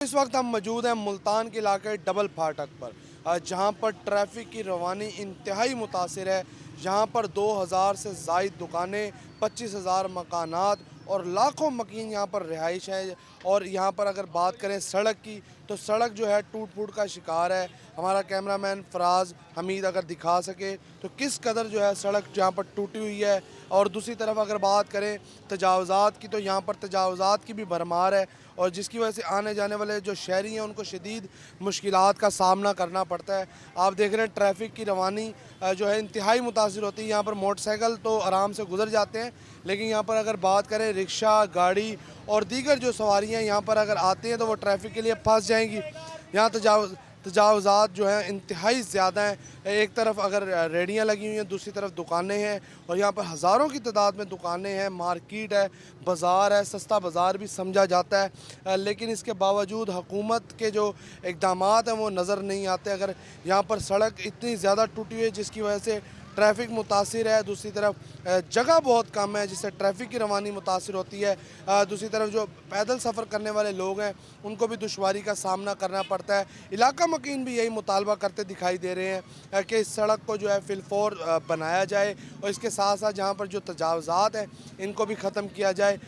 इस वक्त हम मौजूद हैं मुल्तान के इलाके डबल फाटक पर, जहां पर ट्रैफिक की रवानी इंतहाई मुतासिर है। जहां पर 2000 से ज़ायद दुकानें, 25,000 मकानात और लाखों मकीन यहाँ पर रिहाइश है। और यहाँ पर अगर बात करें सड़क की, तो सड़क जो है टूट फूट का शिकार है। हमारा कैमरामैन फराज हमीद अगर दिखा सके तो किस कदर जो है सड़क यहाँ पर टूटी हुई है। और दूसरी तरफ अगर बात करें तजावज़ात की, तो यहाँ पर तजावज़ात की भी भरमार है, और जिसकी वजह से आने जाने वाले जो शहरी हैं उनको शदीद मुश्किलात का सामना करना पड़ता है। आप देख रहे हैं ट्रैफिक की रवानी जो है इंतहाई मुतासिर होती है। यहाँ पर मोटरसाइकिल तो आराम से गुजर जाते हैं, लेकिन यहाँ पर अगर बात करें रिक्शा, गाड़ी और दीगर जो सवारियाँ यहाँ पर अगर आती हैं तो वो ट्रैफिक के लिए फंस जाएंगी। यहाँ तजावज़ात जो हैं इंतहाई ज़्यादा हैं। एक तरफ अगर रेहड़ियाँ लगी हुई हैं, दूसरी तरफ दुकानें हैं, और यहाँ पर हज़ारों की तादाद में दुकानें हैं, मार्केट है, बाज़ार है, सस्ता बाज़ार भी समझा जाता है। लेकिन इसके बावजूद हुकूमत के जो इक़दामात हैं वो नज़र नहीं आते। अगर यहाँ पर सड़क इतनी ज़्यादा टूटी हुई है जिसकी वजह से ट्रैफिक मुतासिर है, दूसरी तरफ जगह बहुत कम है जिससे ट्रैफिक की रवानी मुतासिर होती है। दूसरी तरफ जो पैदल सफ़र करने वाले लोग हैं उनको भी दुश्वारी का सामना करना पड़ता है। इलाका मकीन भी यही मुतालबा करते दिखाई दे रहे हैं कि इस सड़क को जो है फिलफौर बनाया जाए, और इसके साथ साथ जहाँ पर जो तजावज़ात हैं इनको भी ख़त्म किया जाए।